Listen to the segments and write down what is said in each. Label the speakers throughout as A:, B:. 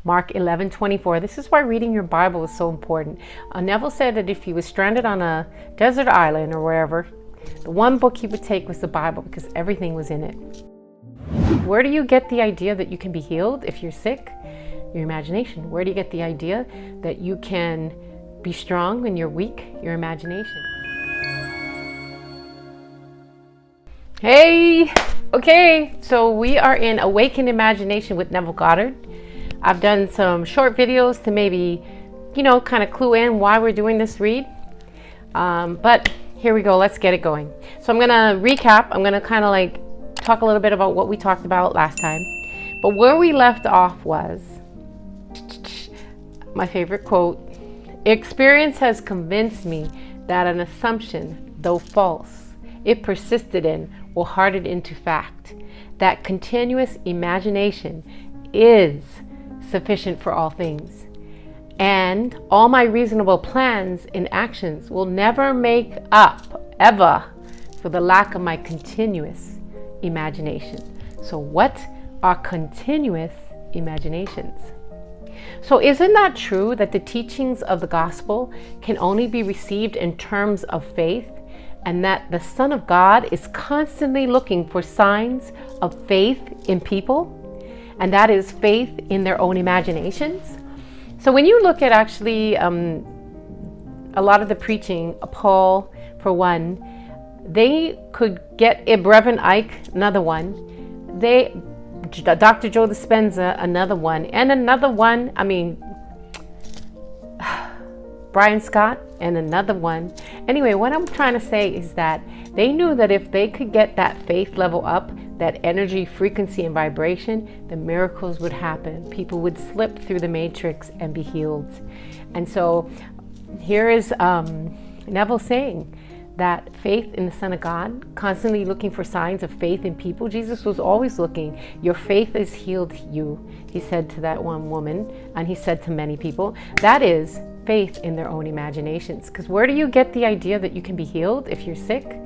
A: Mark 11:24. This is why reading your Bible is so important. Neville said that if he was stranded on a desert island or wherever, the one book he would take was the Bible because everything was in it. Where do you get the idea that you can be healed if you're sick? Your imagination. Where do you get the idea that you can be strong when you're weak? Your imagination. Hey! Okay, so we are in Awakened Imagination with Neville Goddard. I've done some short videos to maybe, kind of clue in why we're doing this read. But here we go, let's get it going. So I'm gonna recap. I'm gonna kind of like talk a little bit about what we talked about last time. But where we left off was my favorite quote. Experience has convinced me that an assumption, though false, if persisted in, will harden into fact. That continuous imagination is sufficient for all things. And all my reasonable plans and actions will never make up, ever, for the lack of my continuous imagination. So what are continuous imaginations? So isn't that true that the teachings of the gospel can only be received in terms of faith, and that the Son of God is constantly looking for signs of faith in people, and that is faith in their own imaginations? So when you look at actually a lot of the preaching, Paul for one, they could get Reverend Ike, another one, Dr. Joe Dispenza, another one, and another one, Brian Scott, and another one. Anyway, what I'm trying to say is that they knew that if they could get that faith level up, that energy, frequency, and vibration, the miracles would happen. People would slip through the matrix and be healed. And so here is Neville saying that faith in the Son of God, constantly looking for signs of faith in people. Jesus was always looking. Your faith has healed you, he said to that one woman, and he said to many people. That is faith in their own imaginations. Because where do you get the idea that you can be healed if you're sick?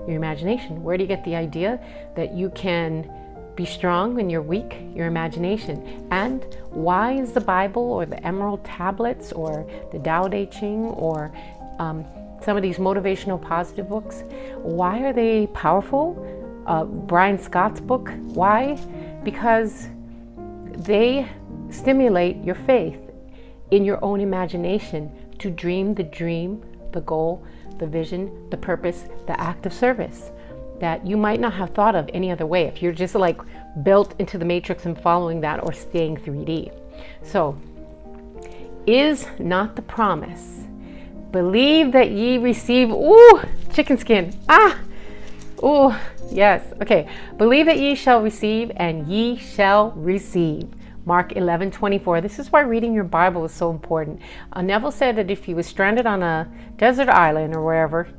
A: Your imagination. Where do you get the idea that you can be strong when you're weak? Your imagination. And why is the Bible or the Emerald Tablets or the Tao Te Ching or some of these motivational positive books, why are they powerful? Brian Scott's book, why? Because they stimulate your faith in your own imagination to dream, the goal, the vision, the purpose, the act of service that you might not have thought of any other way if you're just like built into the matrix and following that or staying 3D. So, is not the promise, believe that ye receive, chicken skin, yes, okay. Believe that ye shall receive, and ye shall receive. Mark 11:24. This is why reading your Bible is so important. Neville said that if he was stranded on a desert island or wherever,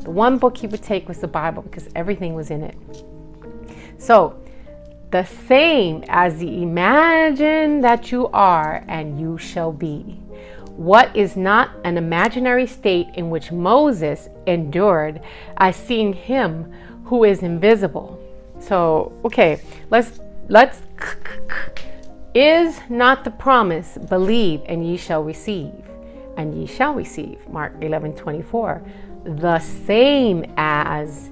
A: the one book he would take was the Bible because everything was in it. So, the same as the imagine that you are, and you shall be. What is not an imaginary state in which Moses endured as seeing him who is invisible? So, okay, let's is not the promise, believe and ye shall receive, and ye shall receive. Mark 11:24. The same as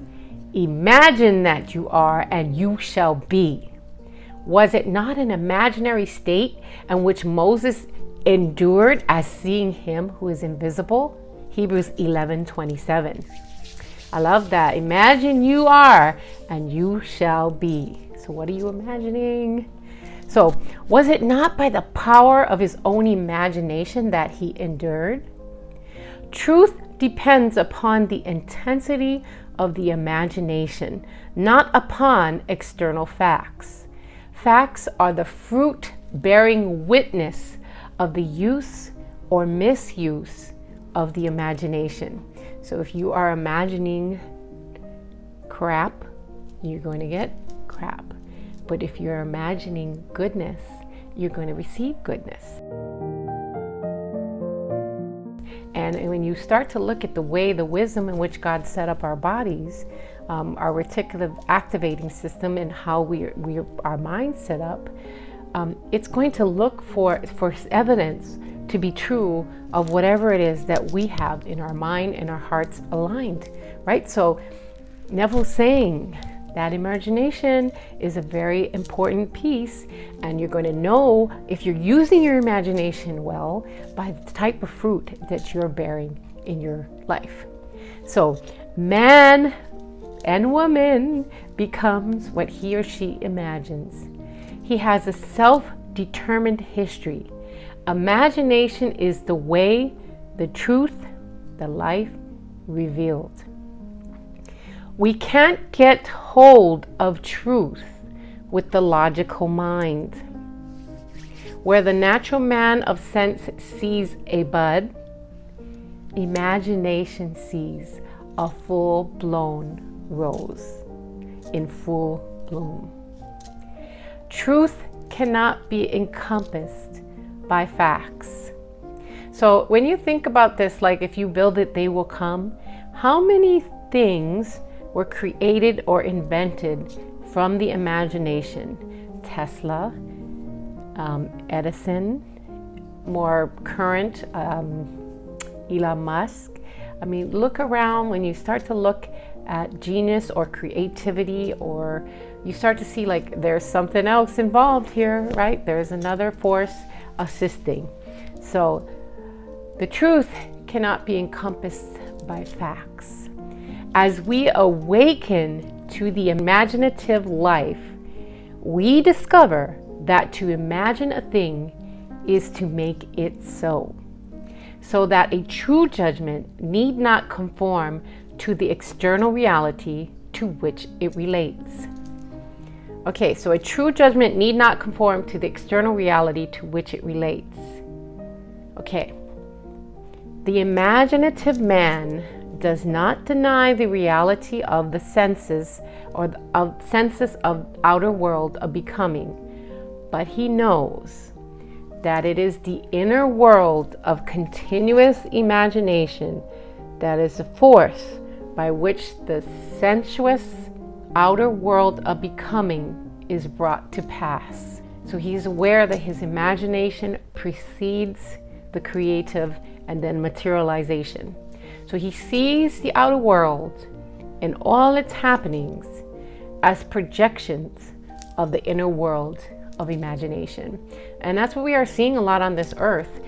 A: imagine that you are, and you shall be. Was it not an imaginary state in which Moses endured as seeing him who is invisible? Hebrews 11:27. I love that. Imagine you are, and you shall be. So what are you imagining? So, was it not by the power of his own imagination that he endured? Truth depends upon the intensity of the imagination, not upon external facts. Facts are the fruit bearing witness of the use or misuse of the imagination. So if you are imagining crap, you're going to get crap. But if you're imagining goodness, you're going to receive goodness. And when you start to look at the way, the wisdom in which God set up our bodies, our reticular activating system, and how our minds set up, it's going to look for evidence to be true of whatever it is that we have in our mind and our hearts aligned, right? So Neville's saying that imagination is a very important piece, and you're going to know if you're using your imagination well by the type of fruit that you're bearing in your life. So man and woman becomes what he or she imagines. He has a self-determined history. Imagination is the way, the truth, the life revealed. We can't get hold of truth with the logical mind. Where the natural man of sense sees a bud, imagination sees a full-blown rose in full bloom. Truth cannot be encompassed by facts. So when you think about this, like if you build it, they will come. How many things were created or invented from the imagination? Tesla, Edison, more current, Elon Musk. I mean, look around. When you start to look at genius or creativity, or you start to see like there's something else involved here, right? There's another force assisting. So the truth cannot be encompassed by facts. As we awaken to the imaginative life, we discover that to imagine a thing is to make it so. So that a true judgment need not conform to the external reality to which it relates. Okay, so a true judgment need not conform to the external reality to which it relates. Okay, the imaginative man does not deny the reality of the senses or of senses of outer world of becoming, but he knows that it is the inner world of continuous imagination that is the force by which the sensuous outer world of becoming is brought to pass. So he's aware that his imagination precedes the creative and then materialization. So he sees the outer world and all its happenings as projections of the inner world of imagination. And that's what we are seeing a lot on this earth.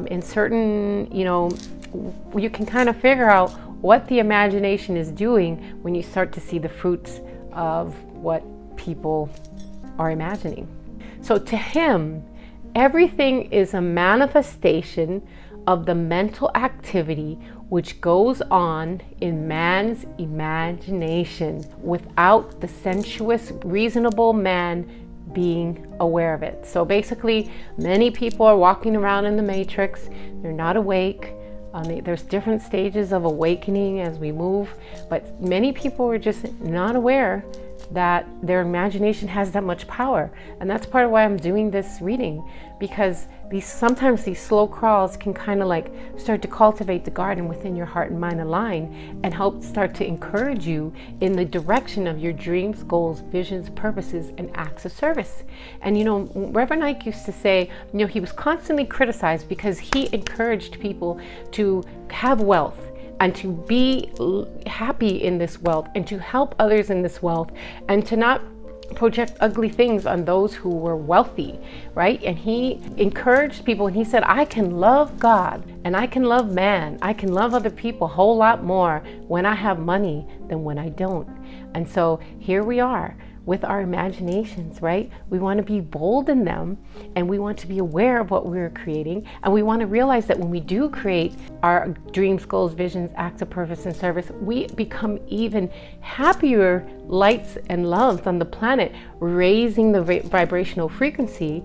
A: In certain, you can kind of figure out what the imagination is doing when you start to see the fruits of what people are imagining. So to him, everything is a manifestation of the mental activity which goes on in man's imagination without the sensuous, reasonable man being aware of it. So basically, many people are walking around in the matrix. They're not awake. There's different stages of awakening as we move, but many people are just not aware that their imagination has that much power. And that's part of why I'm doing this reading, because sometimes these slow crawls can kind of like start to cultivate the garden within your heart and mind align and help start to encourage you in the direction of your dreams, goals, visions, purposes, and acts of service. And Reverend Ike used to say, he was constantly criticized because he encouraged people to have wealth and to be happy in this wealth and to help others in this wealth and to not project ugly things on those who were wealthy, right? And he encouraged people, and he said, I can love God and I can love man. I can love other people a whole lot more when I have money than when I don't. And so here we are with our imaginations, right? We want to be bold in them, and we want to be aware of what we're creating, and we want to realize that when we do create our dreams, goals, visions, acts of purpose and service, we become even happier lights and loves on the planet, raising the vibrational frequency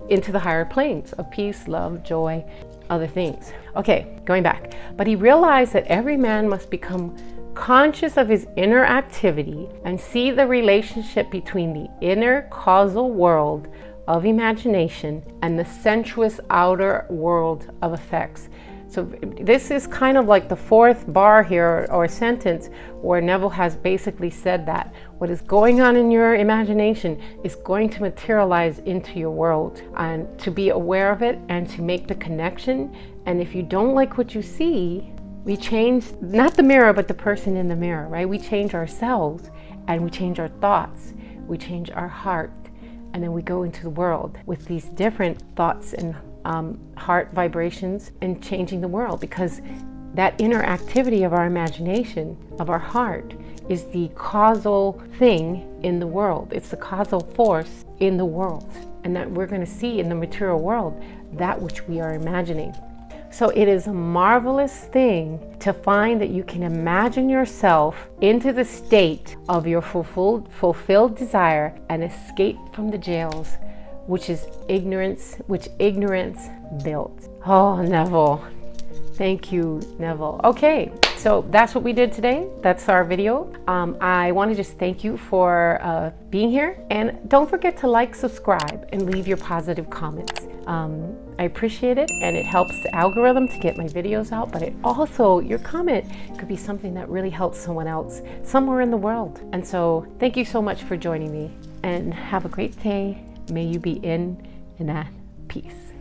A: into the higher planes of peace, love, joy, other things. Okay, going back. But he realized that every man must become conscious of his inner activity and see the relationship between the inner causal world of imagination and the sensuous outer world of effects. So this is kind of like the fourth bar here, or sentence, where Neville has basically said that what is going on in your imagination is going to materialize into your world, and to be aware of it and to make the connection. And if you don't like what you see, we change, not the mirror, but the person in the mirror, right? We change ourselves, and we change our thoughts, we change our heart, and then we go into the world with these different thoughts and heart vibrations, and changing the world, because that inner activity of our imagination, of our heart, is the causal thing in the world. It's the causal force in the world, and that we're going to see in the material world that which we are imagining. So it is a marvelous thing to find that you can imagine yourself into the state of your fulfilled desire and escape from the jails, which ignorance built. Oh, Neville. Thank you, Neville. Okay, so that's what we did today. That's our video. I want to just thank you for being here. And don't forget to like, subscribe, and leave your positive comments. I appreciate it, and it helps the algorithm to get my videos out, but it also, your comment could be something that really helps someone else somewhere in the world. And so thank you so much for joining me, and have a great day. May you be in and at peace.